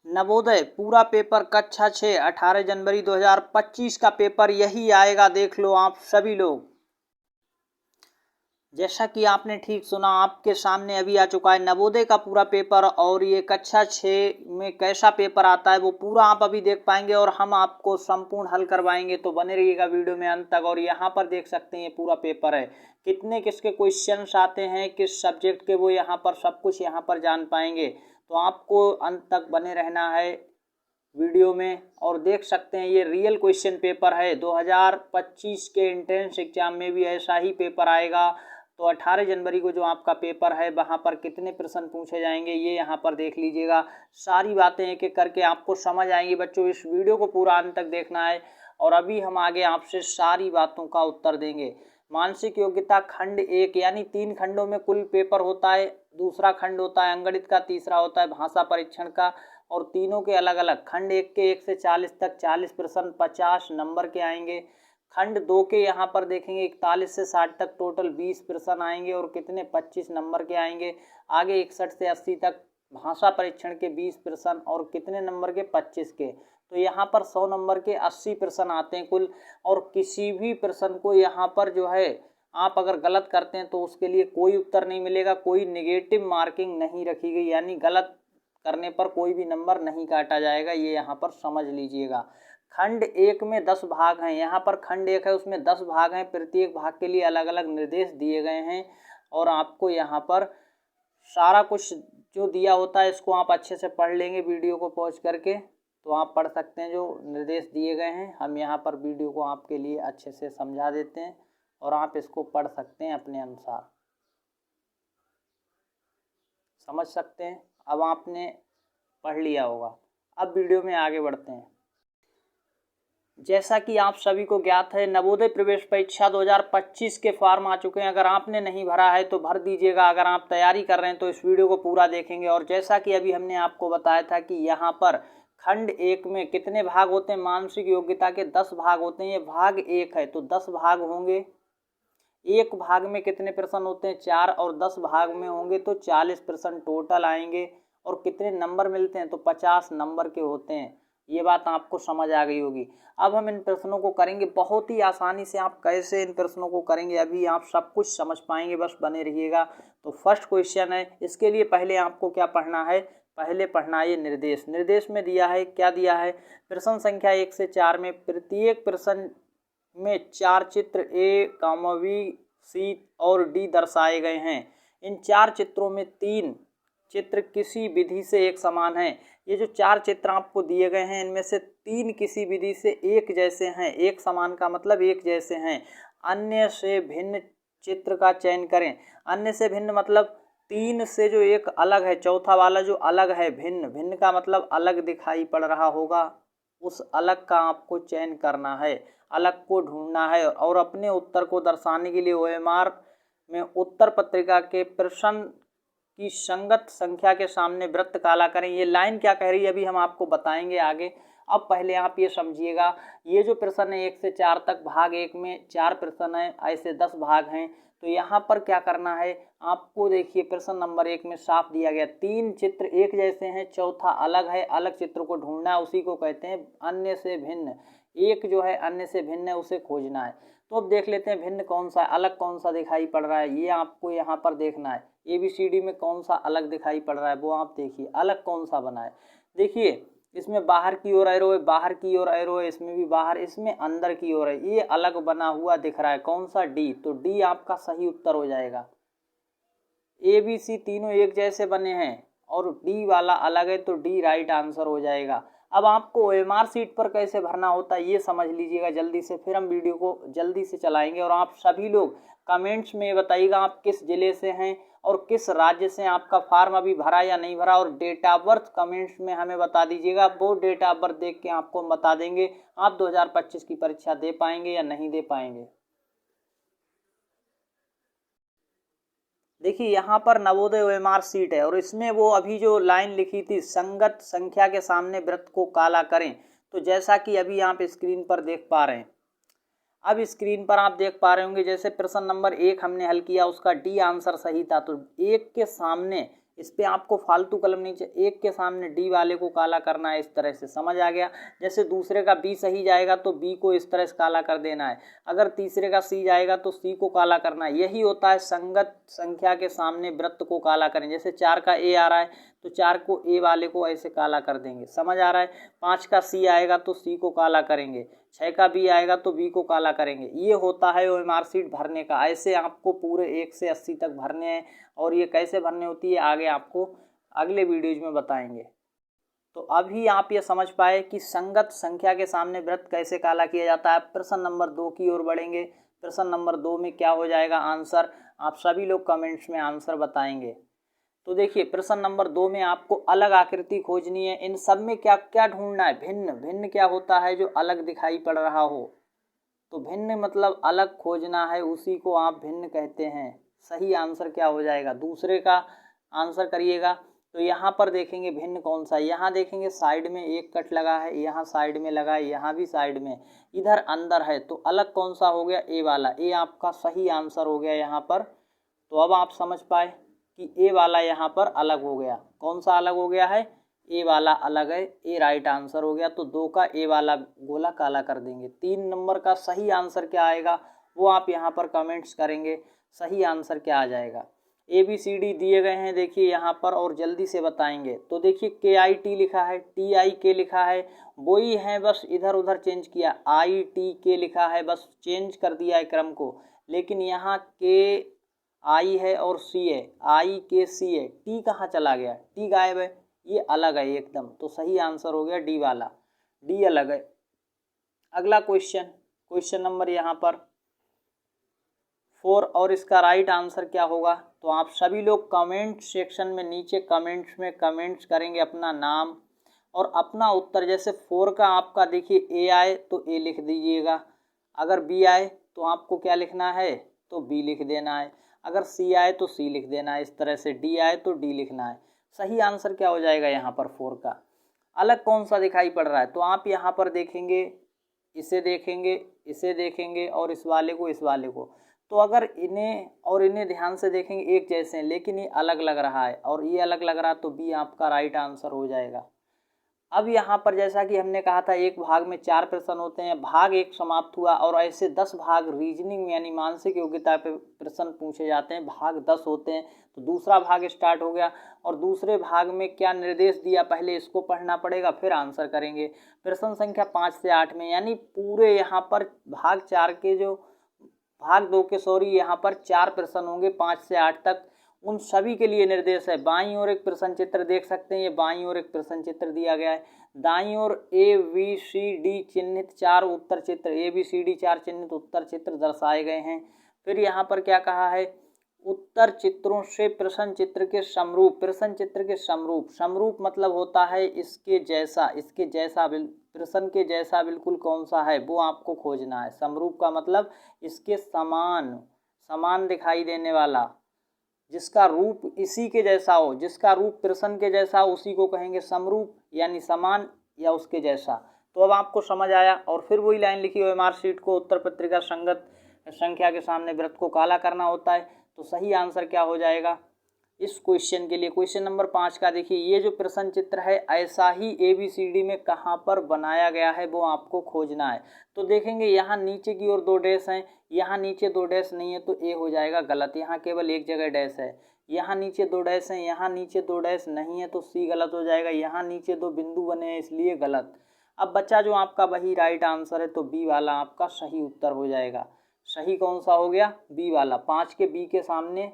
नवोदय पूरा पेपर कक्षा 6 18 जनवरी 2025 का पेपर यही आएगा, देख लो आप सभी लोग। जैसा कि आपने ठीक सुना, आपके सामने अभी आ चुका है नवोदय का पूरा पेपर, और ये कक्षा 6 में कैसा पेपर आता है वो पूरा आप अभी देख पाएंगे और हम आपको संपूर्ण हल करवाएंगे। तो बने रहिएगा वीडियो में अंत तक। और यहाँ पर देख सकते हैं ये पूरा पेपर है, कितने किसके क्वेश्चंस आते हैं, किस सब्जेक्ट के, वो यहाँ पर सब कुछ यहाँ पर जान पाएंगे। तो आपको अंत तक बने रहना है वीडियो में। और देख सकते हैं ये रियल क्वेश्चन पेपर है, 2025 के एंट्रेंस एग्जाम में भी ऐसा ही पेपर आएगा। तो 18 जनवरी को जो आपका पेपर है वहाँ पर कितने प्रश्न पूछे जाएंगे ये यहाँ पर देख लीजिएगा। सारी बातें एक एक करके आपको समझ आएंगी बच्चों, इस वीडियो को पूरा अंत तक देखना है। और अभी हम आगे आपसे सारी बातों का उत्तर देंगे। मानसिक योग्यता खंड 1, यानी 3 खंडों में कुल पेपर होता है। दूसरा खंड होता है अंगणित का, तीसरा होता है भाषा परीक्षण का, और तीनों के अलग अलग। खंड 1 के 1 से 40 तक 40 प्रश्न 50 नंबर के आएंगे। खंड 2 के यहाँ पर देखेंगे 41 से 60 तक टोटल 20 प्रश्न आएंगे और कितने 25 नंबर के आएंगे। आगे 61 से 80 तक भाषा परीक्षण के 20 प्रश्न और कितने नंबर के 25 के। तो यहाँ पर 100 नंबर के 80 प्रश्न आते हैं कुल। और किसी भी प्रश्न को यहाँ पर जो है आप अगर गलत करते हैं तो उसके लिए कोई उत्तर नहीं मिलेगा, कोई नेगेटिव मार्किंग नहीं रखी गई, यानी गलत करने पर कोई भी नंबर नहीं काटा जाएगा, ये यहाँ पर समझ लीजिएगा। खंड 1 में 10 भाग हैं, यहाँ पर खंड 1 है उसमें 10 भाग हैं, प्रत्येक भाग के लिए अलग अलग निर्देश दिए गए हैं। और आपको यहाँ पर सारा कुछ जो दिया होता है इसको आप अच्छे से पढ़ लेंगे वीडियो को पॉज करके। तो आप पढ़ सकते हैं जो निर्देश दिए गए हैं, हम यहाँ पर वीडियो को आपके लिए अच्छे से समझा देते हैं और आप इसको पढ़ सकते हैं अपने अनुसार, समझ सकते हैं। अब आपने पढ़ लिया होगा, अब वीडियो में आगे बढ़ते हैं। जैसा कि आप सभी को ज्ञात है, नवोदय प्रवेश परीक्षा 2025 के फॉर्म आ चुके हैं। अगर आपने नहीं भरा है तो भर दीजिएगा, अगर आप तैयारी कर रहे हैं तो इस वीडियो को पूरा देखेंगे। और जैसा कि अभी हमने आपको बताया था कि यहाँ पर खंड 1 में कितने भाग होते हैं, मानसिक योग्यता के 10 भाग होते हैं। ये भाग 1 है तो 10 भाग होंगे। एक भाग में कितने प्रश्न होते हैं, 4, और 10 भाग में होंगे तो 40 प्रश्न टोटल आएंगे। और कितने नंबर मिलते हैं, तो 50 नंबर के होते हैं। ये बात आपको समझ आ गई होगी। अब हम इन प्रश्नों को करेंगे बहुत ही आसानी से। आप कैसे इन प्रश्नों को करेंगे अभी आप सब कुछ समझ पाएंगे, बस बने रहिएगा। तो फर्स्ट क्वेश्चन है, इसके लिए पहले आपको क्या पढ़ना है, पहले पढ़ना है ये निर्देश। निर्देश में दिया है, क्या दिया है, प्रश्न संख्या 1 से 4 में प्रत्येक प्रश्न में 4 चित्र A, B, C और D दर्शाए गए हैं। इन 4 चित्रों में 3 चित्र किसी विधि से एक समान हैं। ये जो 4 चित्र आपको दिए गए हैं इनमें से 3 किसी विधि से एक जैसे हैं। एक समान का मतलब एक जैसे हैं। अन्य से भिन्न चित्र का चयन करें। अन्य से भिन्न मतलब 3 से जो एक अलग है, चौथा वाला जो अलग है, भिन्न, भिन्न का मतलब अलग दिखाई पड़ रहा होगा, उस अलग का आपको चयन करना है, अलग को ढूंढना है। और अपने उत्तर को दर्शाने के लिए OMR में उत्तर पत्रिका के प्रश्न की संगत संख्या के सामने वृत्त काला करें। ये लाइन क्या कह रही है अभी हम आपको बताएंगे आगे। अब पहले आप ये समझिएगा, ये जो प्रश्न है 1 से 4 तक, भाग 1 में 4 प्रश्न है, ऐसे 10 भाग हैं। तो यहाँ पर क्या करना है आपको, देखिए प्रश्न नंबर 1 में साफ दिया गया 3 चित्र एक जैसे हैं, चौथा अलग है, अलग चित्र को ढूंढना है, उसी को कहते हैं अन्य से भिन्न। एक जो है अन्य से भिन्न है, उसे खोजना है। तो अब देख लेते हैं भिन्न कौन सा है, अलग कौन सा दिखाई पड़ रहा है, ये आपको यहाँ पर देखना है। ABCD में कौन सा अलग दिखाई पड़ रहा है वो आप देखिए, अलग कौन सा बना है। देखिए इसमें बाहर की ओर एरो है, बाहर की ओर एरो है, इसमें भी बाहर, इसमें अंदर की ओर है, ये अलग बना हुआ दिख रहा है। कौन सा, D। तो D आपका सही उत्तर हो जाएगा। ABC तीनों एक जैसे बने हैं और D वाला अलग है तो D राइट आंसर हो जाएगा। अब आपको OMR सीट पर कैसे भरना होता है ये समझ लीजिएगा जल्दी से, फिर हम वीडियो को जल्दी से चलाएंगे। और आप सभी लोग कमेंट्स में बताइएगा आप किस जिले से हैं और किस राज्य से आपका फॉर्म अभी भरा या नहीं भरा। और डेट ऑफ बर्थ कमेंट्स में हमें बता दीजिएगा, वो डेट ऑफ बर्थ देख के आपको हम बता देंगे आप 2025 की परीक्षा दे पाएंगे या नहीं दे पाएंगे। देखिए यहाँ पर नवोदय OMR सीट है और इसमें वो अभी जो लाइन लिखी थी, संगत संख्या के सामने वृत्त को काला करें, तो जैसा कि अभी आप स्क्रीन पर देख पा रहे हैं, अब स्क्रीन पर आप देख पा रहे होंगे, जैसे प्रश्न नंबर 1 हमने हल किया उसका D आंसर सही था, तो 1 के सामने इस पे आपको फालतू कलम नहीं चाहिए, एक के सामने डी वाले को काला करना है। इस तरह से समझ आ गया। जैसे दूसरे का बी सही जाएगा तो बी को इस तरह से काला कर देना है, अगर तीसरे का सी जाएगा तो सी को काला करना है। यही होता है संगत संख्या के सामने वृत्त को काला करें। जैसे 4 का ए आ रहा है तो 4 को ए वाले को ऐसे काला कर देंगे, समझ आ रहा है। 5 का सी आएगा तो सी को काला करेंगे, 6 का बी आएगा तो बी को काला करेंगे। ये होता है ओएमआर शीट भरने का। ऐसे आपको पूरे 1 से 80 तक भरने हैं, और ये कैसे भरने होती है आगे आपको अगले वीडियोज में बताएंगे। तो अभी आप ये समझ पाए कि संगत संख्या के सामने वृत्त कैसे काला किया जाता है। प्रश्न नंबर 2 की ओर बढ़ेंगे। प्रश्न नंबर 2 में क्या हो जाएगा आंसर, आप सभी लोग कमेंट्स में आंसर बताएंगे। तो देखिए प्रश्न नंबर 2 में आपको अलग आकृति खोजनी है। इन सब में क्या क्या ढूंढना है, भिन्न। भिन्न क्या होता है, जो अलग दिखाई पड़ रहा हो। तो भिन्न मतलब अलग खोजना है, उसी को आप भिन्न कहते हैं। सही आंसर क्या हो जाएगा, दूसरे का आंसर करिएगा। तो यहाँ पर देखेंगे भिन्न कौन सा है। यहाँ देखेंगे साइड में एक कट लगा है, यहाँ साइड में लगा है, यहाँ भी साइड में, इधर अंदर है। तो अलग कौन सा हो गया, ए वाला। ए आपका सही आंसर हो गया यहाँ पर। तो अब आप समझ पाए कि ए वाला यहाँ पर अलग हो गया। कौन सा अलग हो गया है, ए वाला अलग है। ए राइट आंसर हो गया। तो 2 का ए वाला गोला काला कर देंगे। 3 नंबर का सही आंसर क्या आएगा वो आप यहाँ पर कमेंट्स करेंगे। सही आंसर क्या आ जाएगा। ABCD दिए गए हैं देखिए यहाँ पर, और जल्दी से बताएंगे। तो देखिए KIT लिखा है, TIK लिखा है, वही है, बस इधर उधर चेंज किया। ITK लिखा है, बस चेंज कर दिया है क्रम को। लेकिन यहाँ KI है और C है, IKC है। T कहाँ चला गया, T गायब है, ये अलग है एकदम। तो सही आंसर हो गया डी वाला, डी अलग है। अगला क्वेश्चन नंबर यहाँ पर 4, और इसका राइट आंसर क्या होगा। तो आप सभी लोग कमेंट सेक्शन में नीचे कमेंट्स में कमेंट्स करेंगे अपना नाम और अपना उत्तर। जैसे 4 का आपका देखिए ए आए तो ए लिख दीजिएगा, अगर बी आए तो आपको क्या लिखना है, तो बी लिख देना है, अगर सी आए तो सी लिख देना है। इस तरह से डी आए तो डी लिखना है। सही आंसर क्या हो जाएगा यहाँ पर 4 का। अलग कौन सा दिखाई पड़ रहा है, तो आप यहाँ पर देखेंगे, इसे देखेंगे, इसे देखेंगे और इस वाले को, इस वाले को। तो अगर इन्हें और इन्हें ध्यान से देखेंगे एक जैसे हैं, लेकिन ये अलग लग रहा है और ये अलग लग रहा है, तो बी आपका राइट आंसर हो जाएगा। अब यहाँ पर जैसा कि हमने कहा था एक भाग में 4 प्रश्न होते हैं, भाग 1 समाप्त हुआ और ऐसे 10 भाग रीजनिंग यानी मानसिक योग्यता पे प्रश्न पूछे जाते हैं। भाग 10 होते हैं। तो दूसरा भाग स्टार्ट हो गया, और दूसरे भाग में क्या निर्देश दिया पहले इसको पढ़ना पड़ेगा, फिर आंसर करेंगे। प्रश्न संख्या 5 से 8 में, यानी पूरे यहाँ पर भाग 4 के जो भाग 2 के यहाँ पर 4 प्रश्न होंगे 5 से 8 तक। उन सभी के लिए निर्देश है। बाईं ओर एक प्रश्न चित्र देख सकते हैं, ये बाईं ओर एक प्रश्न चित्र दिया गया है। दाईं ओर ABCD चिन्हित 4 उत्तर चित्र, ABCD 4 चिन्हित उत्तर चित्र दर्शाए गए हैं। फिर यहाँ पर क्या कहा है, उत्तर चित्रों से प्रश्न चित्र के समरूप, प्रश्न चित्र के समरूप। समरूप मतलब होता है इसके जैसा, इसके जैसा, प्रश्न के जैसा बिल्कुल कौन सा है वो आपको खोजना है। समरूप का मतलब इसके समान, समान दिखाई देने वाला, जिसका रूप इसी के जैसा हो, जिसका रूप प्रश्न के जैसा हो उसी को कहेंगे समरूप, यानी समान या उसके जैसा। तो अब आपको समझ आया। और फिर वही लाइन लिखी हुई, ओएमआर शीट को उत्तर पत्रिका संगत संख्या के सामने वृत्त को काला करना होता है। तो सही आंसर क्या हो जाएगा इस क्वेश्चन के लिए। क्वेश्चन नंबर 5 का देखिए, ये जो प्रश्न चित्र है ऐसा ही ABCD में कहाँ पर बनाया गया है वो आपको खोजना है। तो देखेंगे यहाँ नीचे की ओर 2 डैश हैं, यहाँ नीचे 2 डैश नहीं है, तो ए हो जाएगा गलत। यहाँ केवल एक जगह डैश है। यहाँ नीचे 2 डैश हैं, यहाँ नीचे 2 डैश नहीं है, तो सी गलत हो जाएगा। यहाँ नीचे 2 बिंदु बने हैं इसलिए गलत। अब बच्चा जो आपका वही राइट आंसर है, तो बी वाला आपका सही उत्तर हो जाएगा। सही कौन सा हो गया, बी वाला। 5 के बी के सामने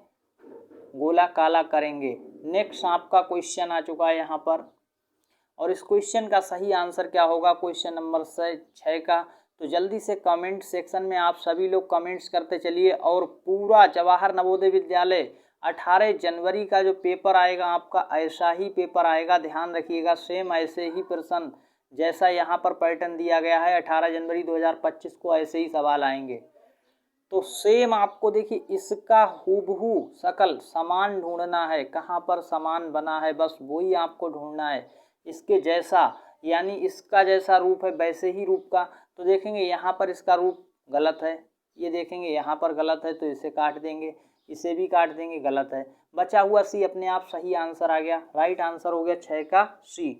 गोला काला करेंगे। नेक्स्ट आपका क्वेश्चन आ चुका है यहाँ पर, और इस क्वेश्चन का सही आंसर क्या होगा क्वेश्चन नंबर 6 का। तो जल्दी से कमेंट सेक्शन में आप सभी लोग कमेंट्स करते चलिए। और पूरा जवाहर नवोदय विद्यालय 18 जनवरी का जो पेपर आएगा आपका ऐसा ही पेपर आएगा, ध्यान रखिएगा। सेम ऐसे ही प्रश्न जैसा यहाँ पर पैटर्न दिया गया है, 18 जनवरी 2025 को ऐसे ही सवाल आएंगे। तो सेम आपको देखिए इसका हूबहू शकल समान ढूंढना है, कहाँ पर समान बना है बस वही आपको ढूंढना है। इसके जैसा यानी इसका जैसा रूप है वैसे ही रूप का। तो देखेंगे यहाँ पर इसका रूप गलत है, ये देखेंगे यहाँ पर गलत है, तो इसे काट देंगे। इसे भी काट देंगे, गलत है। बचा हुआ सी अपने आप सही आंसर आ गया, राइट आंसर हो गया 6 का सी।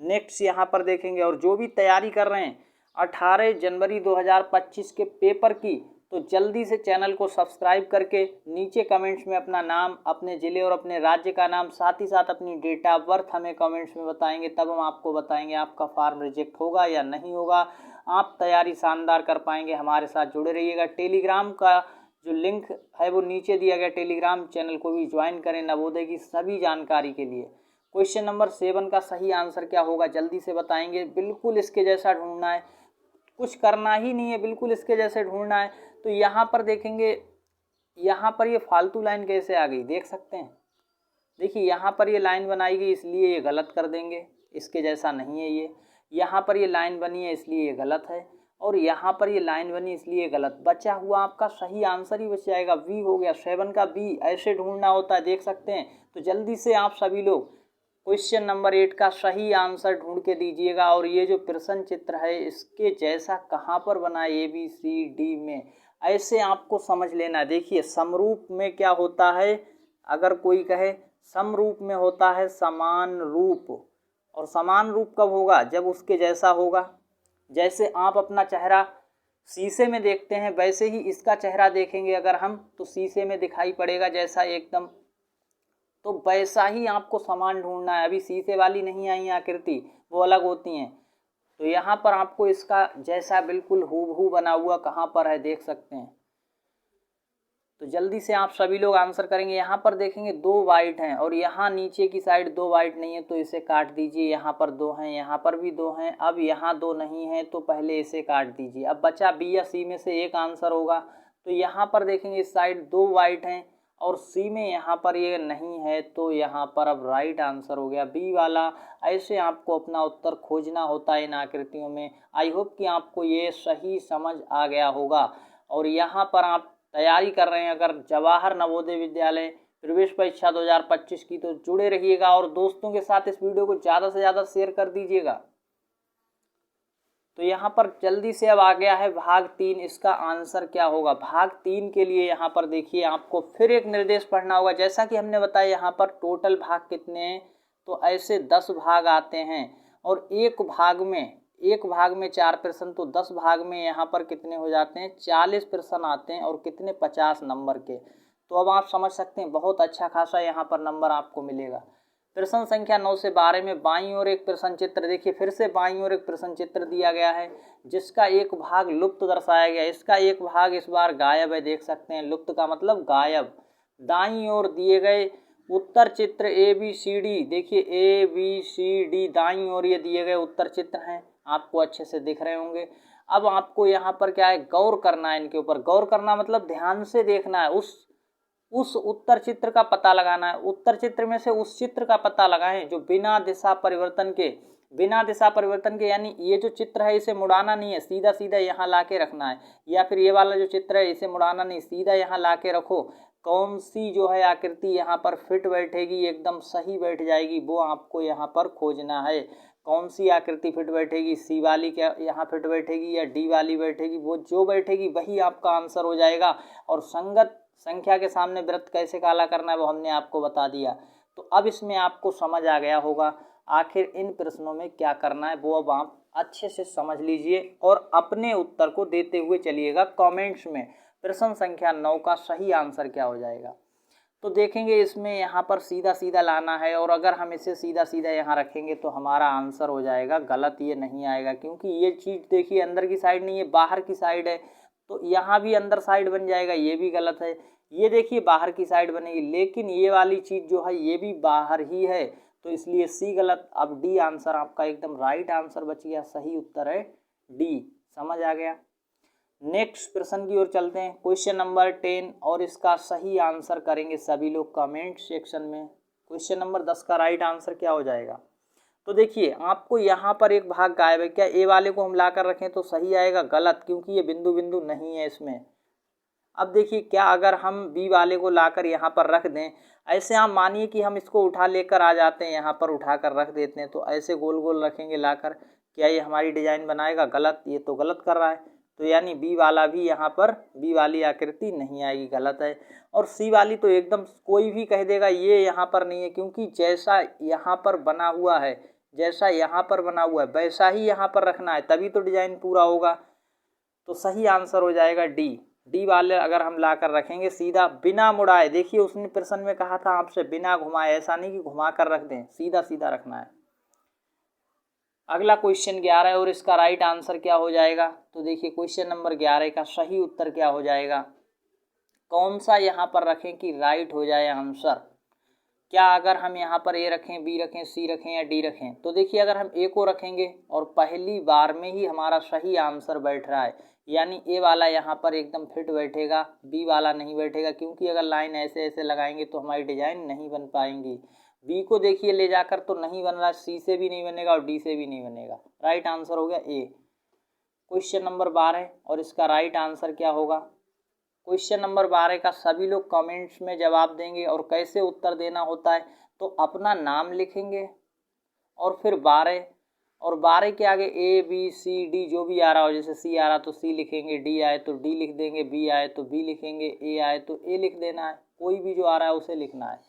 नेक्स्ट यहाँ पर देखेंगे, और जो भी तैयारी कर रहे हैं 18 जनवरी 2025 के पेपर की, तो जल्दी से चैनल को सब्सक्राइब करके नीचे कमेंट्स में अपना नाम, अपने ज़िले और अपने राज्य का नाम, साथ ही साथ अपनी डेट ऑफ बर्थ हमें कमेंट्स में बताएंगे, तब हम आपको बताएंगे आपका फॉर्म रिजेक्ट होगा या नहीं होगा। आप तैयारी शानदार कर पाएंगे, हमारे साथ जुड़े रहिएगा। टेलीग्राम का जो लिंक है वो नीचे दिया गया, टेलीग्राम चैनल को भी ज्वाइन करें नवोदय की सभी जानकारी के लिए। क्वेश्चन नंबर 7 का सही आंसर क्या होगा जल्दी से बताएंगे। बिल्कुल इसके जैसा ढूंढना है, कुछ करना ही नहीं है, बिल्कुल इसके जैसे ढूंढना है। तो यहाँ पर देखेंगे, यहाँ पर ये फालतू लाइन कैसे आ गई देख सकते हैं। देखिए यहाँ पर ये लाइन बनाई गई इसलिए ये गलत कर देंगे, इसके जैसा नहीं है ये। यहाँ पर ये लाइन बनी है इसलिए ये गलत है, और यहाँ पर ये लाइन बनी इसलिए गलत। बचा हुआ आपका सही आंसर ही बच जाएगा, बी हो गया 7 का बी। ऐसे ढूंढना होता है, देख सकते हैं। तो जल्दी से आप सभी लोग क्वेश्चन नंबर 8 का सही आंसर ढूंढ के दीजिएगा। और ये जो प्रश्न चित्र है इसके जैसा कहाँ पर बना है, ए बी सी डी में, ऐसे आपको समझ लेना है। देखिए समरूप में क्या होता है, अगर कोई कहे समरूप में होता है समान रूप, और समान रूप कब होगा, जब उसके जैसा होगा। जैसे आप अपना चेहरा शीशे में देखते हैं वैसे ही इसका चेहरा देखेंगे अगर हम, तो शीशे में दिखाई पड़ेगा जैसा एकदम, तो वैसा ही आपको समान ढूंढना है। अभी शीशे वाली नहीं आई आकृति, वो अलग होती हैं। तो यहाँ पर आपको इसका जैसा बिल्कुल हूबहू बना हुआ कहाँ पर है देख सकते हैं। तो जल्दी से आप सभी लोग आंसर करेंगे। यहाँ पर देखेंगे 2 वाइट हैं, और यहाँ नीचे की साइड 2 वाइट नहीं है, तो इसे काट दीजिए। यहाँ पर 2 हैं, यहाँ पर भी 2 हैं। अब यहाँ 2 नहीं है तो पहले इसे काट दीजिए। अब बचा बी या सी में से एक आंसर होगा। तो यहाँ पर देखेंगे इस साइड 2 वाइट हैं और सी में यहाँ पर ये नहीं है, तो यहाँ पर अब राइट आंसर हो गया बी वाला। ऐसे आपको अपना उत्तर खोजना होता है इन आकृतियों में। आई होप कि आपको ये सही समझ आ गया होगा। और यहाँ पर आप तैयारी कर रहे हैं अगर जवाहर नवोदय विद्यालय प्रवेश परीक्षा 2025 की, तो जुड़े रहिएगा और दोस्तों के साथ इस वीडियो को ज़्यादा से ज़्यादा शेयर कर दीजिएगा। तो यहाँ पर जल्दी से अब आ गया है भाग 3, इसका आंसर क्या होगा। भाग 3 के लिए यहाँ पर देखिए आपको फिर एक निर्देश पढ़ना होगा। जैसा कि हमने बताया यहाँ पर टोटल भाग कितने हैं, तो ऐसे 10 भाग आते हैं, और एक भाग में 4 प्रश्न, तो 10 भाग में यहाँ पर कितने हो जाते हैं, 40 प्रश्न आते हैं, और कितने 50 नंबर के। तो अब आप समझ सकते हैं बहुत अच्छा खासा यहाँ पर नंबर आपको मिलेगा। प्रश्न संख्या 9 से 12 में बाईं ओर एक प्रश्न चित्र, देखिए फिर से बाईं ओर एक प्रश्न चित्र दिया गया है जिसका एक भाग लुप्त दर्शाया गया है। इसका एक भाग इस बार गायब है, देख सकते हैं, लुप्त का मतलब गायब। दाईं ओर दिए गए उत्तर चित्र ए बी सी डी, देखिए ए बी सी डी दाईं ओर ये दिए गए उत्तर चित्र हैं, आपको अच्छे से दिख रहे होंगे। अब आपको यहाँ पर क्या है, गौर करना है इनके ऊपर। गौर करना मतलब ध्यान से देखना है, उस उत्तर चित्र का पता लगाना है। उत्तर चित्र में से उस चित्र का पता लगाएं जो बिना दिशा परिवर्तन के, यानी ये जो चित्र है इसे मुड़ाना नहीं है, सीधा सीधा यहाँ ला के रखना है। या फिर ये वाला जो चित्र है इसे मुड़ाना नहीं, सीधा यहाँ ला के रखो। कौन सी जो है आकृति यहाँ पर फिट बैठेगी, एकदम सही बैठ जाएगी, वो आपको यहाँ पर खोजना है। कौन सी आकृति फिट बैठेगी, सी वाली क्या यहाँ फिट बैठेगी या डी वाली बैठेगी, वो जो बैठेगी वही आपका आंसर हो जाएगा। और संगत संख्या के सामने वृत्त कैसे काला करना है वो हमने आपको बता दिया। तो अब इसमें आपको समझ आ गया होगा आखिर इन प्रश्नों में क्या करना है, वो अब आप अच्छे से समझ लीजिए और अपने उत्तर को देते हुए चलिएगा कमेंट्स में। प्रश्न संख्या 9 का सही आंसर क्या हो जाएगा, तो देखेंगे इसमें यहाँ पर सीधा सीधा लाना है, और अगर हम इसे सीधा सीधा यहाँ रखेंगे तो हमारा आंसर हो जाएगा गलत, ये नहीं आएगा। क्योंकि ये चीज़ देखिए अंदर की साइड नहीं है, बाहर की साइड है, तो यहाँ भी अंदर साइड बन जाएगा, ये भी गलत है। ये देखिए बाहर की साइड बनेगी, लेकिन ये वाली चीज़ जो है ये भी बाहर ही है, तो इसलिए सी गलत। अब डी आंसर आपका एकदम राइट आंसर बच गया, सही उत्तर है डी। समझ आ गया। नेक्स्ट प्रश्न की ओर चलते हैं, क्वेश्चन नंबर 10, और इसका सही आंसर करेंगे सभी लोग कमेंट सेक्शन में। क्वेश्चन नंबर 10 का राइट आंसर क्या हो जाएगा, तो देखिए आपको यहाँ पर एक भाग गायब है। क्या ए वाले को हम ला कर रखें तो सही आएगा, गलत, क्योंकि ये बिंदु बिंदु नहीं है इसमें। अब देखिए क्या अगर हम बी वाले को लाकर यहाँ पर रख दें, ऐसे आप मानिए कि हम इसको उठा लेकर आ जाते हैं, यहाँ पर उठा कर रख देते हैं, तो ऐसे गोल गोल रखेंगे लाकर, क्या ये हमारी डिजाइन बनाएगा, गलत, ये तो गलत कर रहा है। तो यानी बी वाला भी यहाँ पर, बी वाली आकृति नहीं आएगी, गलत है। और सी वाली तो एकदम कोई भी कह देगा ये यहाँ पर नहीं है, क्योंकि जैसा यहाँ पर बना हुआ है, जैसा यहाँ पर बना हुआ है वैसा ही यहाँ पर रखना है, तभी तो डिजाइन पूरा होगा। तो सही आंसर हो जाएगा डी। डी वाले अगर हम लाकर रखेंगे सीधा बिना मुड़ाए, देखिए उसने प्रश्न में कहा था आपसे बिना घुमाए, ऐसा नहीं कि घुमा कर रख दें, सीधा सीधा रखना है। अगला क्वेश्चन 11 है और इसका राइट आंसर क्या हो जाएगा। तो देखिए क्वेश्चन नंबर 11 का सही उत्तर क्या हो जाएगा, कौन सा यहाँ पर रखें कि राइट हो जाए आंसर। क्या अगर हम यहाँ पर ए रखें, बी रखें, सी रखें या डी रखें। तो देखिए अगर हम ए को रखेंगे और पहली बार में ही हमारा सही आंसर बैठ रहा है, यानी ए वाला यहाँ पर एकदम फिट बैठेगा, बी वाला नहीं बैठेगा, क्योंकि अगर लाइन ऐसे ऐसे लगाएंगे तो हमारी डिजाइन नहीं बन पाएंगी। बी को देखिए ले जाकर तो नहीं बन रहा, सी से भी नहीं बनेगा और डी से भी नहीं बनेगा। राइट आंसर हो गया ए। क्वेश्चन नंबर 12 और इसका राइट आंसर क्या होगा। क्वेश्चन नंबर 12 का सभी लोग कमेंट्स में जवाब देंगे और कैसे उत्तर देना होता है, तो अपना नाम लिखेंगे और फिर 12 और 12 के आगे ए बी सी डी जो भी आ रहा हो, जैसे सी आ रहा तो सी लिखेंगे, डी आए तो डी लिख देंगे, बी आए तो बी लिखेंगे, ए आए तो ए लिख देना है, कोई भी जो आ रहा है उसे लिखना है।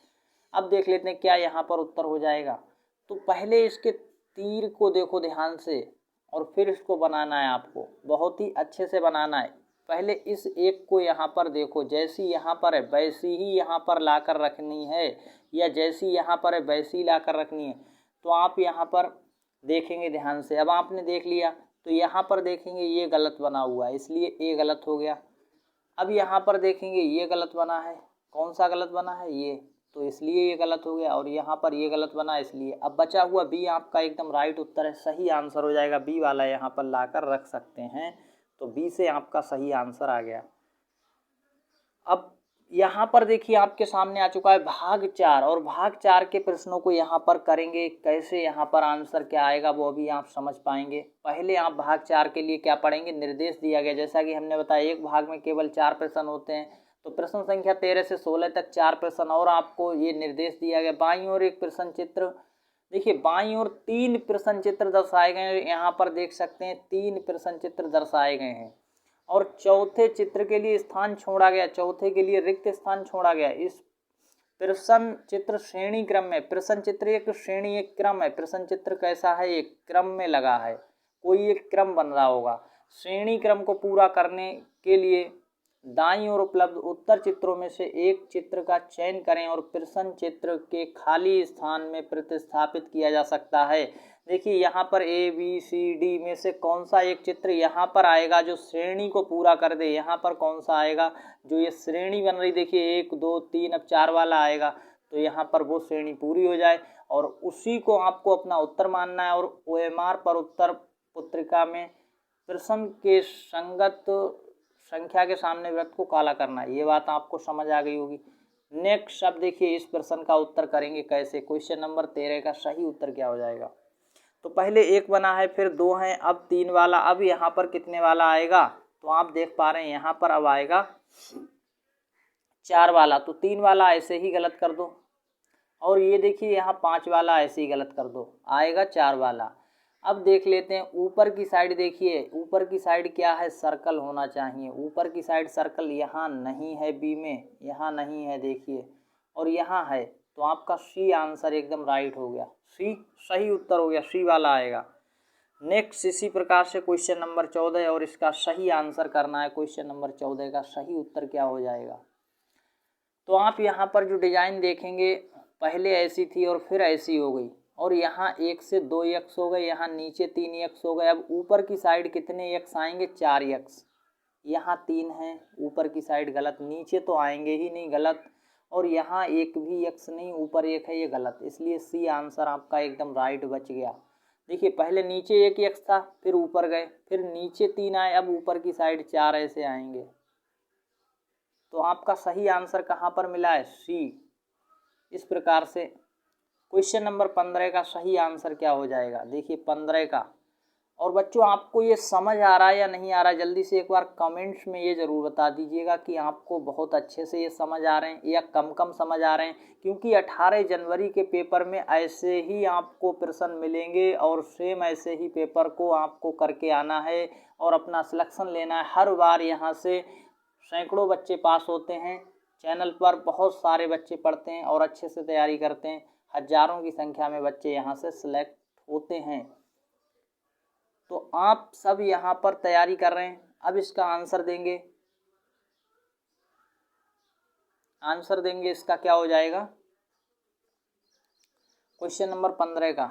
अब देख लेते हैं क्या यहाँ पर उत्तर हो जाएगा। तो पहले इसके तीर को देखो ध्यान से और फिर इसको बनाना है, आपको बहुत ही अच्छे से बनाना है। पहले इस एक को यहाँ पर देखो, जैसी यहाँ पर है वैसी ही यहाँ पर लाकर रखनी है, या जैसी यहाँ पर है वैसी लाकर रखनी है। तो आप यहाँ पर देखेंगे ध्यान से, अब आपने देख लिया तो यहाँ पर देखेंगे ये गलत बना हुआ है, इसलिए ए गलत हो गया। अब यहाँ पर देखेंगे ये गलत बना है, कौन सा गलत बना है ये, तो इसलिए ये गलत हो गया, और यहाँ पर ये गलत बना इसलिए। अब बचा हुआ बी आपका एकदम राइट उत्तर है, सही आंसर हो जाएगा, बी वाला यहाँ पर लाकर रख सकते हैं। तो बी से आपका सही आंसर आ गया। अब यहाँ पर देखिए आपके सामने आ चुका है भाग 4, और भाग 4 के प्रश्नों को यहाँ पर करेंगे, कैसे यहाँ पर आंसर क्या आएगा वो अभी आप समझ पाएंगे। पहले आप भाग 4 के लिए क्या पढ़ेंगे, निर्देश दिया गया, जैसा कि हमने बताया एक भाग में केवल 4 प्रश्न होते हैं, तो प्रश्न संख्या 13 से 16 तक 4 प्रश्न और आपको ये निर्देश दिया गया। बाईं ओर एक प्रश्न चित्र, देखिए बाईं ओर 3 प्रश्न चित्र दर्शाए गए हैं, यहाँ पर देख सकते हैं 3 प्रश्न चित्र दर्शाए गए हैं, और चौथे चित्र के लिए स्थान छोड़ा गया, चौथे के लिए रिक्त स्थान छोड़ा गया। इस प्रश्न चित्र श्रेणी क्रम में, प्रश्न चित्र एक श्रेणी एक क्रम है, प्रश्न चित्र कैसा है, एक क्रम में लगा है, कोई एक क्रम बन रहा होगा। श्रेणी क्रम को पूरा करने के लिए दाईं ओर उपलब्ध उत्तर चित्रों में से एक चित्र का चयन करें और प्रश्न चित्र के खाली स्थान में प्रतिस्थापित किया जा सकता है। देखिए यहाँ पर ए बी सी डी में से कौन सा एक चित्र यहाँ पर आएगा जो श्रेणी को पूरा कर दे, यहाँ पर कौन सा आएगा जो ये श्रेणी बन रही, देखिए 1 2 3 अब 4 वाला आएगा, तो यहाँ पर वो श्रेणी पूरी हो जाए और उसी को आपको अपना उत्तर मानना है। और OMR पर उत्तर पुस्तिका में प्रश्न के संगत संख्या के सामने वृत्त को काला करना है, ये बात आपको समझ आ गई होगी। नेक्स्ट अब देखिए इस प्रश्न का उत्तर करेंगे कैसे। क्वेश्चन नंबर 13 का सही उत्तर क्या हो जाएगा। तो पहले 1 बना है, फिर 2 हैं, अब 3 वाला, अब यहाँ पर कितने वाला आएगा, तो आप देख पा रहे हैं यहाँ पर अब आएगा 4 वाला, तो 3 वाला ऐसे ही गलत कर दो, और ये देखिए यहाँ 5 वाला ऐसे ही गलत कर दो, आएगा 4 वाला। अब देख लेते हैं ऊपर की साइड, देखिए ऊपर की साइड क्या है, सर्कल होना चाहिए, ऊपर की साइड सर्कल यहाँ नहीं है, बी में यहाँ नहीं है देखिए, और यहाँ है, तो आपका सी आंसर एकदम राइट हो गया, सी सही उत्तर हो गया, सी वाला आएगा। नेक्स्ट इसी प्रकार से क्वेश्चन नंबर 14 और इसका सही आंसर करना है। क्वेश्चन नंबर 14 का सही उत्तर क्या हो जाएगा। तो आप यहाँ पर जो डिजाइन देखेंगे पहले ऐसी थी और फिर ऐसी हो गई, और यहाँ 1 से 2 यक्स हो गए, यहाँ नीचे 3 यक्स हो गए। अब ऊपर की साइड कितने यक्स आएंगे, 4 यक्स, यहाँ 3 हैं, ऊपर की साइड गलत, नीचे तो आएंगे ही नहीं, गलत, और यहाँ एक भी यक्स नहीं, ऊपर 1 है, ये गलत, इसलिए सी आंसर आपका एकदम राइट बच गया। देखिए पहले नीचे 1 यक्स था, फिर ऊपर गए, फिर नीचे 3 आए, अब ऊपर की साइड 4 ऐसे आएंगे, तो आपका सही आंसर कहाँ पर मिला है, सी। इस प्रकार से क्वेश्चन नंबर 15 का सही आंसर क्या हो जाएगा। देखिए 15 का और बच्चों आपको ये समझ आ रहा है या नहीं आ रहा है, जल्दी से एक बार कमेंट्स में ये ज़रूर बता दीजिएगा कि आपको बहुत अच्छे से ये समझ आ रहे हैं या कम कम समझ आ रहे हैं। क्योंकि 18 जनवरी के पेपर में ऐसे ही आपको प्रश्न मिलेंगे और सेम ऐसे ही पेपर को आपको करके आना है और अपना सिलेक्शन लेना है। हर बार यहाँ से सैकड़ों बच्चे पास होते हैं, चैनल पर बहुत सारे बच्चे पढ़ते हैं और अच्छे से तैयारी करते हैं। हज़ारों की संख्या में बच्चे यहाँ से सिलेक्ट होते हैं। तो आप सब यहाँ पर तैयारी कर रहे हैं। अब इसका आंसर देंगे, इसका क्या हो जाएगा, क्वेश्चन नंबर 15 का।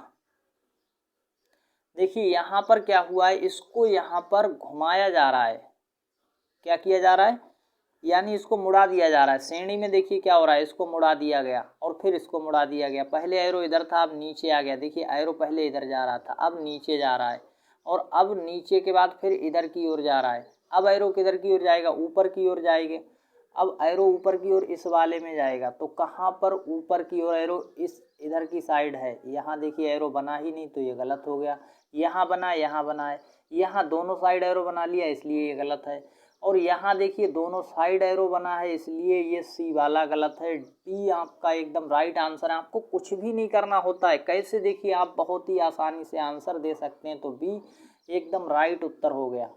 देखिए यहाँ पर क्या हुआ है, इसको यहाँ पर घुमाया जा रहा है। क्या किया जा रहा है, यानी इसको मुड़ा दिया जा रहा है। श्रेणी में देखिए क्या हो रहा है, इसको मुड़ा दिया गया और फिर इसको मुड़ा दिया गया। पहले एरो इधर था, अब नीचे आ गया। देखिए एरो पहले इधर जा रहा था, अब नीचे जा रहा है और अब नीचे के बाद फिर इधर की ओर जा रहा है। अब एरो किधर की ओर जाएगा, ऊपर की ओर जाएगा। अब एरो ऊपर की ओर इस वाले में जाएगा। तो कहाँ पर ऊपर की ओर एरो, इस इधर की साइड है। यहाँ देखिए एरो बना ही नहीं तो ये गलत हो गया। यहाँ बना, यहाँ बना है, यहाँ दोनों साइड एरो बना लिया इसलिए ये गलत है। और यहाँ देखिए दोनों साइड एरो बना है इसलिए ये सी वाला गलत है। डी आपका एकदम राइट आंसर है। आपको कुछ भी नहीं करना होता है। कैसे, देखिए आप बहुत ही आसानी से आंसर दे सकते हैं। तो बी एकदम राइट उत्तर हो गया।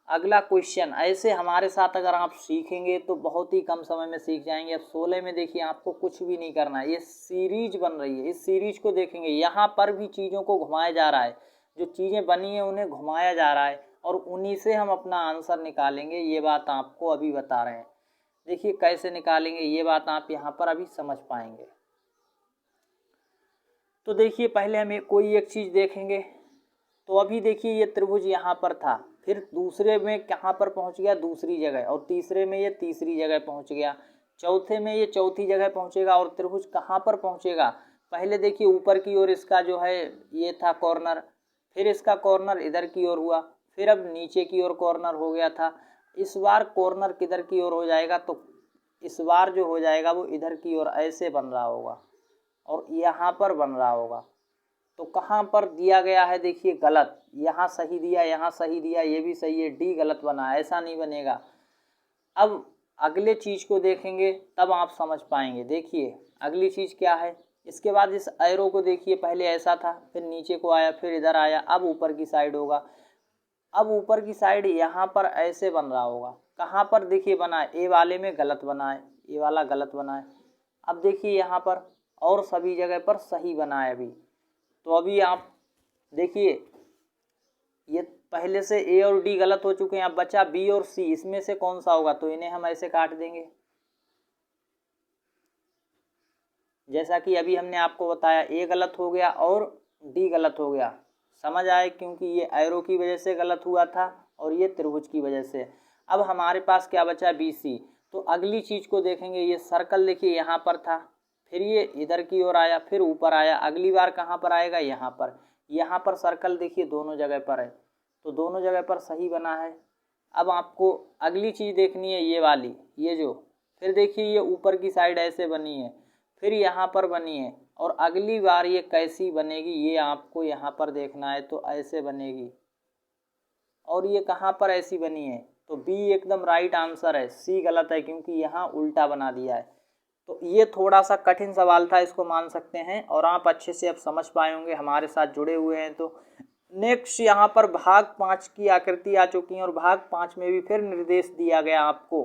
अगला क्वेश्चन, ऐसे हमारे साथ अगर आप सीखेंगे तो बहुत ही कम समय में सीख जाएंगे। अब 16 में देखिए आपको कुछ भी नहीं करना है, ये सीरीज बन रही है। इस सीरीज को देखेंगे, यहाँ पर भी चीज़ों को घुमाया जा रहा है। जो चीज़ें बनी हैं उन्हें घुमाया जा रहा है और उन्हीं से हम अपना आंसर निकालेंगे। ये बात आपको अभी बता रहे हैं। देखिए कैसे निकालेंगे, ये बात आप यहाँ पर अभी समझ पाएंगे। तो देखिए पहले हम कोई एक चीज़ देखेंगे। तो अभी देखिए ये त्रिभुज यहाँ पर था, फिर दूसरे में कहाँ पर पहुँच गया, दूसरी जगह, और तीसरे में ये तीसरी जगह पहुँच गया, चौथे में ये चौथी जगह पहुँचेगा। और त्रिभुज कहाँ पर पहुँचेगा, पहले देखिए ऊपर की ओर इसका जो है ये था कॉर्नर, फिर इसका कॉर्नर इधर की ओर हुआ, फिर अब नीचे की ओर कॉर्नर हो गया था। इस बार कॉर्नर किधर की ओर हो जाएगा, तो इस बार जो हो जाएगा वो इधर की ओर ऐसे बन रहा होगा और यहाँ पर बन रहा होगा। तो कहाँ पर दिया गया है, देखिए गलत, यहाँ सही दिया, यहाँ सही दिया, ये भी सही है, डी गलत बना, ऐसा नहीं बनेगा। अब अगले चीज़ को देखेंगे तब आप समझ पाएंगे। देखिए अगली चीज़ क्या है, इसके बाद इस एरो को देखिए, पहले ऐसा था, फिर नीचे को आया, फिर इधर आया, अब ऊपर की साइड होगा। अब ऊपर की साइड यहाँ पर ऐसे बन रहा होगा। कहाँ पर देखिए बना है, ए वाले में गलत बना है, ये वाला गलत बना है। अब देखिए यहाँ पर और सभी जगह पर सही बना है अभी। तो अभी आप देखिए ये पहले से ए और डी गलत हो चुके हैं, अब बचा बी और सी, इसमें से कौन सा होगा, तो इन्हें हम ऐसे काट देंगे जैसा कि अभी हमने आपको बताया। ए गलत हो गया और डी गलत हो गया, समझ आए, क्योंकि ये एरो की वजह से गलत हुआ था और ये त्रिभुज की वजह से। अब हमारे पास क्या बचा, बी सी। तो अगली चीज़ को देखेंगे, ये सर्कल देखिए यहाँ पर था, फिर ये इधर की ओर आया, फिर ऊपर आया, अगली बार कहाँ पर आएगा, यहाँ पर। यहाँ पर सर्कल देखिए दोनों जगह पर है, तो दोनों जगह पर सही बना है। अब आपको अगली चीज़ देखनी है, ये वाली, ये जो, फिर देखिए ये ऊपर की साइड ऐसे बनी है, फिर यहाँ पर बनी है, और अगली बार ये कैसी बनेगी ये आपको यहाँ पर देखना है। तो ऐसे बनेगी, और ये कहाँ पर ऐसी बनी है, तो बी एकदम राइट आंसर है, सी गलत है क्योंकि यहाँ उल्टा बना दिया है। तो ये थोड़ा सा कठिन सवाल था, इसको मान सकते हैं, और आप अच्छे से अब समझ पाए होंगे, हमारे साथ जुड़े हुए हैं। तो नेक्स्ट यहाँ पर भाग 5 की आकृति आ चुकी है और भाग 5 में भी फिर निर्देश दिया गया आपको।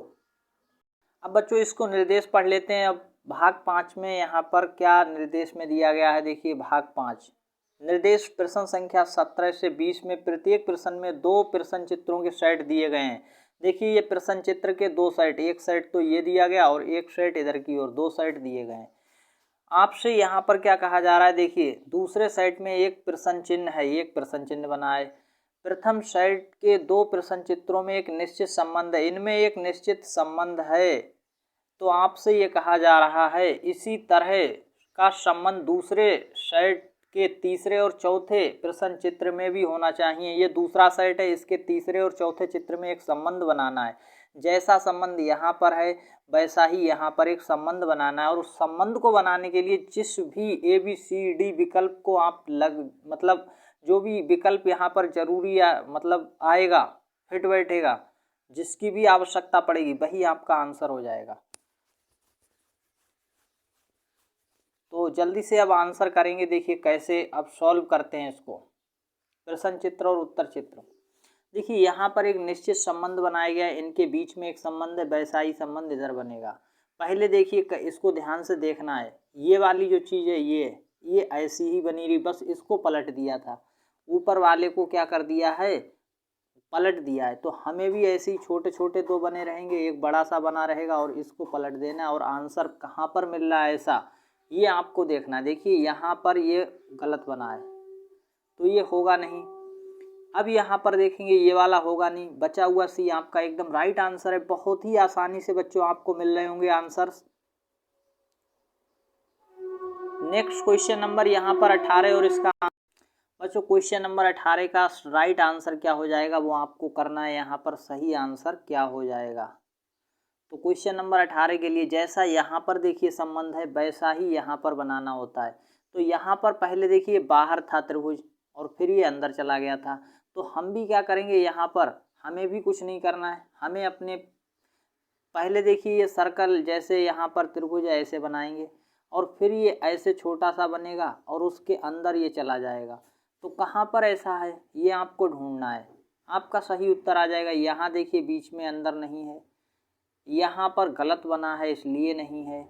अब बच्चों इसको निर्देश पढ़ लेते हैं। अब भाग 5 में यहाँ पर क्या निर्देश में दिया गया है, देखिए भाग 5 निर्देश प्रश्न संख्या 17 से 20 में प्रत्येक प्रश्न में 2 प्रश्न चित्रों के सेट दिए गए हैं। देखिए ये प्रश्न चित्र के 2 सेट, एक सेट तो ये दिया गया और एक सेट इधर की ओर, 2 सेट दिए गए हैं। आपसे यहाँ पर क्या कहा जा रहा है, देखिए दूसरे सेट में एक प्रश्न चिन्ह है, एक प्रश्न चिन्ह बना है। प्रथम सेट के 2 प्रश्न चित्रों में एक निश्चित संबंध है, इनमें एक निश्चित संबंध है। तो आपसे ये कहा जा रहा है इसी तरह का संबंध दूसरे सेट के तीसरे और चौथे प्रश्न चित्र में भी होना चाहिए। ये दूसरा सेट है, इसके तीसरे और चौथे चित्र में एक संबंध बनाना है। जैसा संबंध यहाँ पर है वैसा ही यहाँ पर एक संबंध बनाना है। और उस संबंध को बनाने के लिए जिस भी ABCD विकल्प को आप मतलब जो भी विकल्प यहाँ पर जरूरी मतलब आएगा, फिट बैठेगा, जिसकी भी आवश्यकता पड़ेगी, वही आपका आंसर हो जाएगा। तो जल्दी से अब आंसर करेंगे। देखिए कैसे अब सॉल्व करते हैं इसको, प्रश्न चित्र और उत्तर चित्र। देखिए यहाँ पर एक निश्चित संबंध बनाया गया है, इनके बीच में एक संबंध है, वैसा ही संबंध इधर बनेगा। पहले देखिए इसको ध्यान से देखना है, ये वाली जो चीज़ है ये ऐसी ही बनी रही, बस इसको पलट दिया था, ऊपर वाले को क्या कर दिया है, पलट दिया है। तो हमें भी ऐसे ही छोटे छोटे दो बने रहेंगे, एक बड़ा सा बना रहेगा और इसको पलट देना है। और आंसर कहाँ पर मिल रहा है ऐसा, ये आपको देखना है। देखिए यहाँ पर ये गलत बना है तो ये होगा नहीं। अब यहाँ पर देखेंगे ये वाला होगा नहीं, बचा हुआ सी आपका एकदम राइट आंसर है। बहुत ही आसानी से बच्चों आपको मिल रहे होंगे आंसर्स। नेक्स्ट क्वेश्चन नंबर यहाँ पर 18 और इसका बच्चों क्वेश्चन नंबर 18 का राइट आंसर क्या हो जाएगा वो आपको करना है। यहाँ पर सही आंसर क्या हो जाएगा, तो क्वेश्चन नंबर 18 के लिए जैसा यहाँ पर देखिए संबंध है वैसा ही यहाँ पर बनाना होता है। तो यहाँ पर पहले देखिए बाहर था त्रिभुज और फिर ये अंदर चला गया था, तो हम भी क्या करेंगे, यहाँ पर हमें भी कुछ नहीं करना है, हमें अपने पहले देखिए ये सर्कल जैसे यहाँ पर त्रिभुज ऐसे बनाएंगे और फिर ये ऐसे छोटा सा बनेगा और उसके अंदर ये चला जाएगा। तो कहाँ पर ऐसा है ये आपको ढूंढना है, आपका सही उत्तर आ जाएगा। यहाँ देखिए बीच में अंदर नहीं है, यहाँ पर गलत बना है इसलिए नहीं है,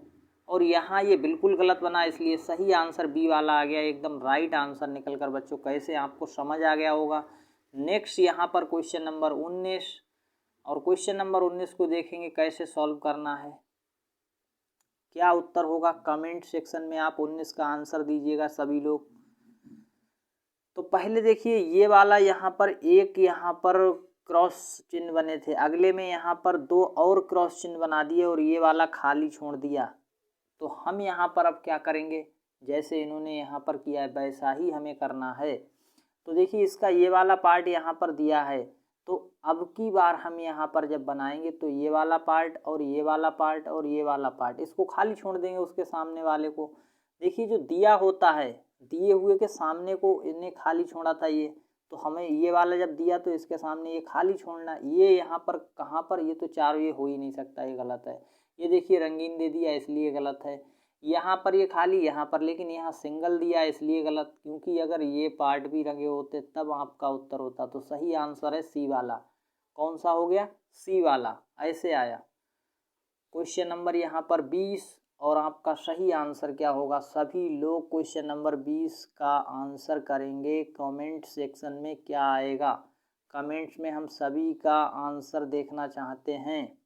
और यहाँ ये बिल्कुल गलत बना है इसलिए सही आंसर बी वाला आ गया, एकदम राइट आंसर निकल कर। बच्चों कैसे आपको समझ आ गया होगा। नेक्स्ट यहाँ पर क्वेश्चन नंबर 19, और क्वेश्चन नंबर 19 को देखेंगे कैसे सॉल्व करना है, क्या उत्तर होगा। कमेंट सेक्शन में आप 19 का आंसर दीजिएगा सभी लोग। तो पहले देखिए ये वाला यहाँ पर एक यहाँ पर क्रॉस चिन्ह बने थे, अगले में यहाँ पर दो और क्रॉस चिन्ह बना दिए और ये वाला खाली छोड़ दिया। तो हम यहाँ पर अब क्या करेंगे, जैसे इन्होंने यहाँ पर किया है वैसा ही हमें करना है। तो देखिए इसका ये वाला पार्ट यहाँ पर दिया है, तो अब की बार हम यहाँ पर जब बनाएंगे तो ये वाला पार्ट और ये वाला पार्ट और ये वाला पार्ट इसको खाली छोड़ देंगे, उसके सामने वाले को। देखिए जो दिया होता है दिए हुए के सामने को इन्हें खाली छोड़ा था ये, तो हमें ये वाला जब दिया तो इसके सामने ये खाली छोड़ना। ये यहाँ पर कहाँ पर, ये तो चारों ये हो ही नहीं सकता, ये गलत है। ये देखिए रंगीन दे दिया इसलिए गलत है, यहाँ पर ये खाली यहाँ पर, लेकिन यहाँ सिंगल दिया इसलिए गलत, क्योंकि अगर ये पार्ट भी रंगे होते तब आपका उत्तर होता। तो सही आंसर है सी वाला। कौन सा हो गया, सी वाला, ऐसे आया। क्वेश्चन नंबर यहाँ पर 20 और आपका सही आंसर क्या होगा। सभी लोग क्वेश्चन नंबर 20 का आंसर करेंगे। कमेंट सेक्शन में क्या आएगा, कमेंट्स में हम सभी का आंसर देखना चाहते हैं।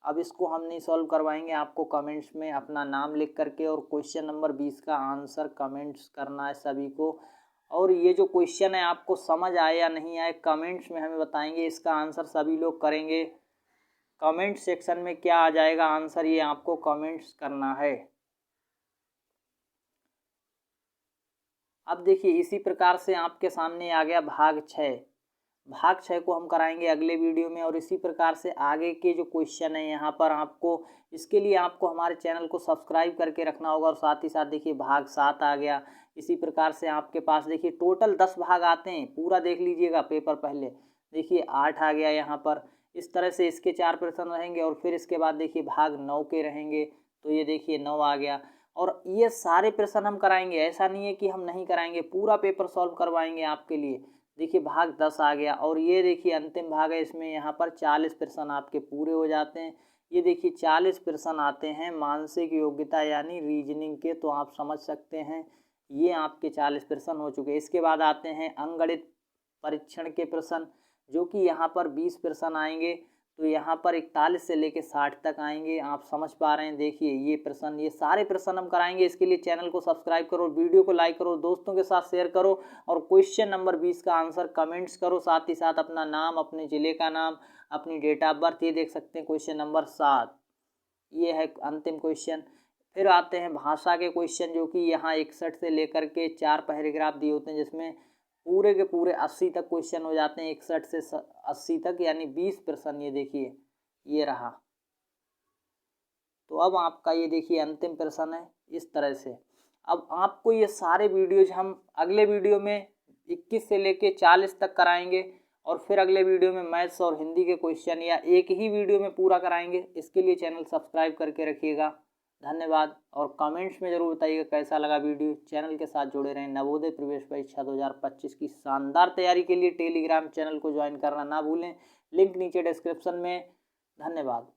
अब इसको हम नहीं सॉल्व करवाएंगे, आपको कमेंट्स में अपना नाम लिख करके और क्वेश्चन नंबर 20 का आंसर कमेंट्स करना है सभी को। और ये जो क्वेश्चन है आपको समझ आए या नहीं आए कमेंट्स में हमें बताएंगे, इसका आंसर सभी लोग करेंगे। कमेंट सेक्शन में क्या आ जाएगा आंसर, ये आपको कमेंट्स करना है। अब देखिए इसी प्रकार से आपके सामने आ गया भाग 6। भाग 6 को हम कराएंगे अगले वीडियो में। और इसी प्रकार से आगे के जो क्वेश्चन है यहाँ पर आपको, इसके लिए आपको हमारे चैनल को सब्सक्राइब करके रखना होगा। और साथ ही साथ देखिए भाग 7 आ गया। इसी प्रकार से आपके पास देखिए टोटल 10 भाग आते हैं, पूरा देख लीजिएगा पेपर पहले। देखिए 8 आ गया यहाँ पर, इस तरह से इसके 4 प्रश्न रहेंगे और फिर इसके बाद देखिए भाग 9 के रहेंगे। तो ये देखिए 9 आ गया। और ये सारे प्रश्न हम कराएंगे, ऐसा नहीं है कि हम नहीं कराएंगे, पूरा पेपर सॉल्व करवाएंगे आपके लिए। देखिए भाग 10 आ गया। और ये देखिए अंतिम भाग है, इसमें यहाँ पर 40 प्रश्न आपके पूरे हो जाते हैं। ये देखिए 40 प्रश्न आते हैं मानसिक योग्यता यानी रीजनिंग के, तो आप समझ सकते हैं ये आपके 40 प्रश्न हो चुके हैं। इसके बाद आते हैं अंकगणित परीक्षण के प्रश्न, जो कि यहाँ पर 20 प्रश्न आएंगे। तो यहाँ पर 41 से लेके 60 तक आएंगे, आप समझ पा रहे हैं। देखिए ये प्रश्न, ये सारे प्रश्न हम कराएंगे। इसके लिए चैनल को सब्सक्राइब करो, वीडियो को लाइक करो, दोस्तों के साथ शेयर करो और क्वेश्चन नंबर 20 का आंसर कमेंट्स करो। साथ ही साथ अपना नाम, अपने ज़िले का नाम, अपनी डेट ऑफ बर्थ, ये देख सकते हैं क्वेश्चन नंबर 7, ये है अंतिम क्वेश्चन। फिर आते हैं भाषा के क्वेश्चन, जो कि यहाँ 61 से लेकर के 4 पैराग्राफ दिए होते हैं, जिसमें पूरे के पूरे 80 तक क्वेश्चन हो जाते हैं। 61 से 80 तक यानी 20 प्रश्न। ये देखिए ये रहा। तो अब आपका ये देखिए अंतिम प्रश्न है इस तरह से। अब आपको ये सारे वीडियोज हम अगले वीडियो में 21 से लेके 40 तक कराएंगे और फिर अगले वीडियो में मैथ्स और हिंदी के क्वेश्चन या एक ही वीडियो में पूरा कराएंगे। इसके लिए चैनल सब्सक्राइब करके रखिएगा। धन्यवाद। और कमेंट्स में ज़रूर बताइएगा कैसा लगा वीडियो। चैनल के साथ जुड़े रहें। नवोदय प्रवेश परीक्षा 2025 की शानदार तैयारी के लिए टेलीग्राम चैनल को ज्वाइन करना ना भूलें। लिंक नीचे डिस्क्रिप्शन में। धन्यवाद।